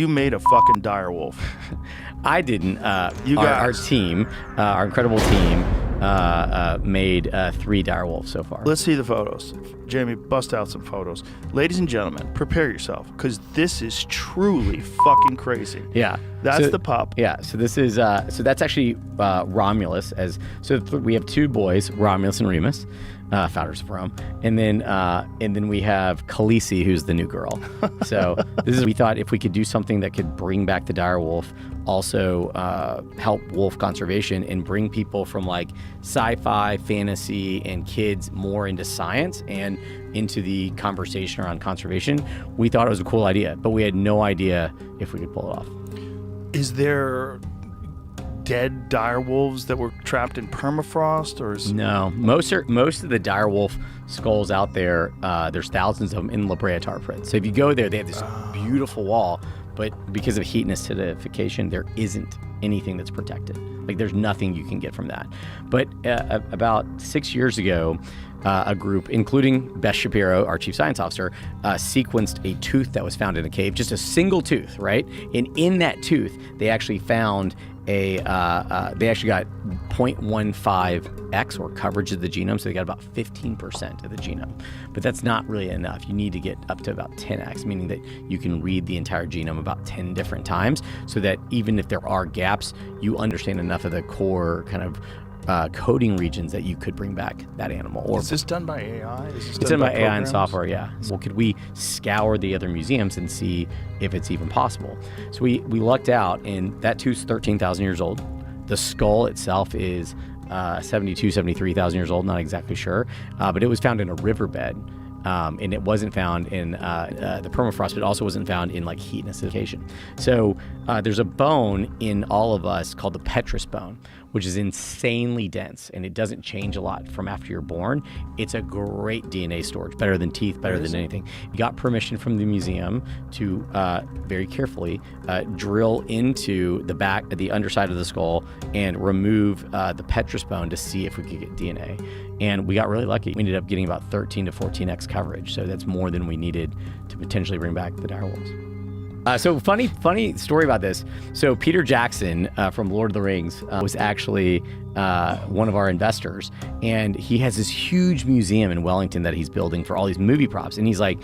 You made a fucking dire wolf. I didn't. You our guys. team, our incredible team, made 3 dire wolves so far. Let's see the photos. Jamie, bust out some photos. Ladies and gentlemen, prepare yourself, because this is truly fucking crazy. Yeah. That's the pup. Yeah. So this is so that's actually Romulus. We have 2 boys, Romulus and Remus, founders of Rome, and then we have Khaleesi, who's the new girl. So we thought if we could do something that could bring back the dire wolf, also help wolf conservation and bring people from like sci-fi, fantasy, and kids more into science and into the conversation around conservation, we thought it was a cool idea, but we had no idea if we could pull it off. Is there dead dire wolves that were trapped in permafrost, or is... No, most of the dire wolf skulls out there, there's thousands of them in La Brea tar pits. So if you go there, they have this beautiful wall, but because of heat and acidification, there isn't anything that's protected. Like there's nothing you can get from that. But about 6 years ago, a group, including Beth Shapiro, our chief science officer, sequenced a tooth that was found in a cave, just a single tooth, right? And in that tooth, they actually found they actually got 0.15x or coverage of the genome, so they got about 15% of the genome. But that's not really enough. You need to get up to about 10x, meaning that you can read the entire genome about 10 different times, so that even if there are gaps, you understand enough of the core kind of coding regions that you could bring back that animal. Or Is this done by AI? it's done by AI and software, yeah. So could we scour the other museums and see if it's even possible? So we lucked out, and that tooth's 13,000 years old. The skull itself is 73,000 years old, not exactly sure, but it was found in a riverbed. And it wasn't found in the permafrost, but it also wasn't found in like heat and acidification. So there's a bone in all of us called the petrous bone, which is insanely dense, and it doesn't change a lot from after you're born. It's a great DNA storage, better than teeth, better than anything. You got permission from the museum to very carefully drill into the underside of the skull and remove the petrous bone to see if we could get DNA. And we got really lucky. We ended up getting about 13 to 14x coverage, so that's more than we needed to potentially bring back the dire wolves. So funny story about this. So Peter Jackson from Lord of the Rings was actually one of our investors, and he has this huge museum in Wellington that he's building for all these movie props. And he's like,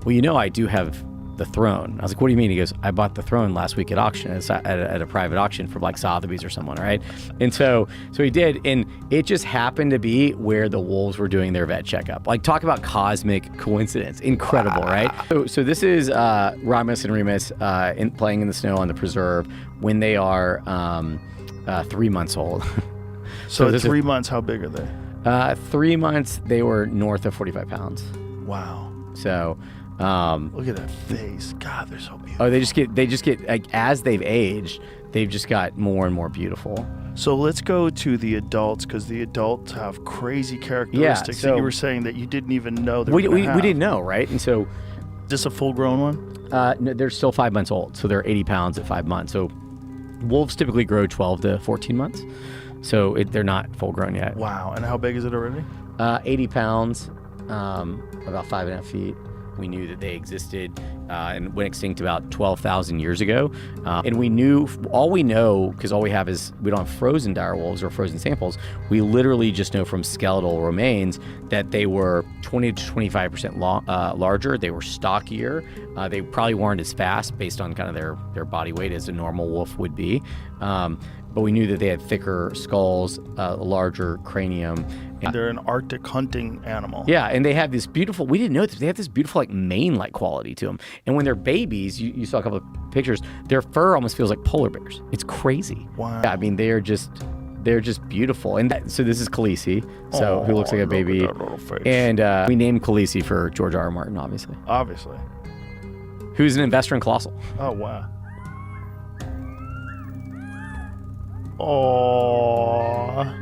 well, I do have the throne. I was like, what do you mean? He goes, I bought the throne last week at auction, at a private auction from like Sotheby's or someone, right? And so he did, and it just happened to be where the wolves were doing their vet checkup. Like, talk about cosmic coincidence. Incredible, right? So this is Romulus and Remus playing in the snow on the preserve when they are 3 months old. So at 3 months, how big are they? 3 months, they were north of 45 pounds. Wow. So... look at that face. God, they're so beautiful. Oh, they just get like, as they've aged, they've just got more and more beautiful. So let's go to the adults, because the adults have crazy characteristics that you were saying that you didn't even know they were gonna have. We didn't know, right? And so, is this a full-grown one? No, they're still 5 months old, so they're 80 pounds at 5 months. So wolves typically grow 12 to 14 months, so they're not full-grown yet. Wow. And how big is it already? 80 pounds, about 5.5 feet. We knew that they existed and went extinct about 12,000 years ago. And we know, because all we have is, we don't have frozen dire wolves or frozen samples. We literally just know from skeletal remains that they were 20 to 25% larger. They were stockier. They probably weren't as fast based on kind of their body weight as a normal wolf would be. But we knew that they had thicker skulls, a larger cranium. They're an Arctic hunting animal. Yeah, and they have this beautiful, we didn't know this, they have this beautiful like mane-like quality to them. And when they're babies, you saw a couple of pictures, their fur almost feels like polar bears. It's crazy. Wow. Yeah, I mean, they're just beautiful. And so this is Khaleesi, who looks like a baby. Look at that little face. And we named Khaleesi for George R.R. Martin, obviously. Obviously. Who's an investor in Colossal. Oh, wow. Aww.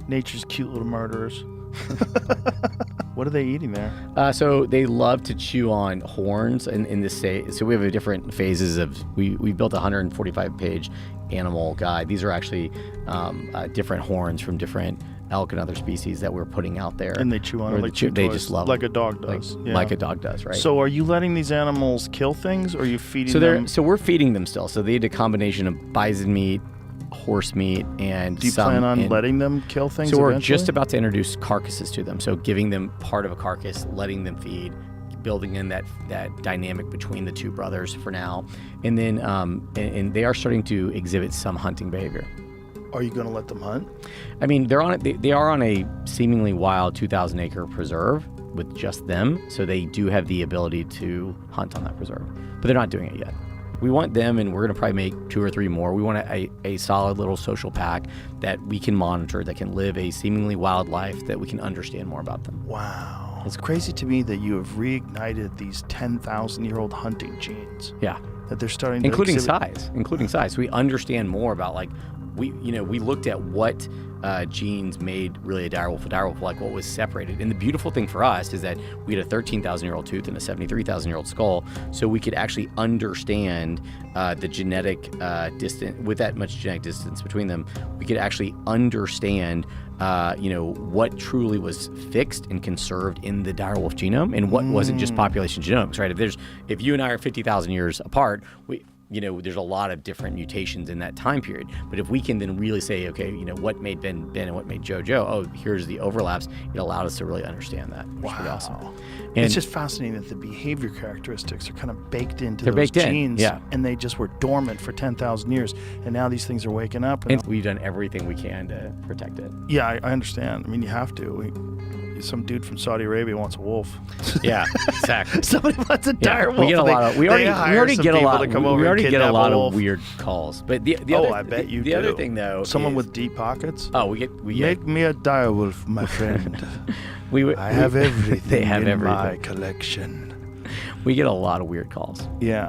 Nature's cute little murderers. What are they eating there? So they love to chew on horns in this state. So we have different phases of, we built a 145-page animal guide. These are actually different horns from different elk and other species that we're putting out there. And they chew on Or it like they toys, just love like them. a dog does. Like a dog does, right? So are you letting these animals kill things, or are you feeding them? So we're feeding them still. So they eat a combination of bison meat, horse meat, and Do you plan on letting them kill things? So we're eventually? just about to introduce carcasses to them. So giving them part of a carcass, letting them feed, building in that dynamic between the two brothers for now, and then and they are starting to exhibit some hunting behavior. Are you going to let them hunt? I mean, they are on a seemingly wild 2,000-acre preserve with just them, so they do have the ability to hunt on that preserve, but they're not doing it yet. We want them, and we're going to probably make 2 or 3 more. We want a solid little social pack that we can monitor, that can live a seemingly wild life, that we can understand more about them. Wow. It's crazy to me that you have reignited these 10,000-year-old hunting genes. Yeah. That they're starting to including exhibit. size. We understand more about, like, we looked at what genes made really a direwolf, like what was separated. And the beautiful thing for us is that we had a 13,000-year-old tooth and a 73,000-year-old skull, so we could actually understand the genetic distance. With that much genetic distance between them, we could actually understand what truly was fixed and conserved in the direwolf genome and what wasn't just population genomics, right? If you and I are 50,000 years apart, there's a lot of different mutations in that time period. But if we can then really say, okay, what made Ben and what made Joe, oh, here's the overlaps, it allowed us to really understand that. Which is pretty awesome. And it's just fascinating that the behavior characteristics are kind of baked into they're those baked in, genes, yeah. And they just were dormant for 10,000 years, and now these things are waking up. And we've done everything we can to protect it. Yeah, I understand. I mean, you have to. Some dude from Saudi Arabia wants a wolf. Yeah, exactly. Somebody wants a dire wolf. We get a lot of. We already get a lot of weird calls. But the other, I bet you the do. other thing though, someone is, with deep pockets. Oh, we get. Make me a dire wolf, my friend. I have everything they have in everything. my collection. We get a lot of weird calls. Yeah.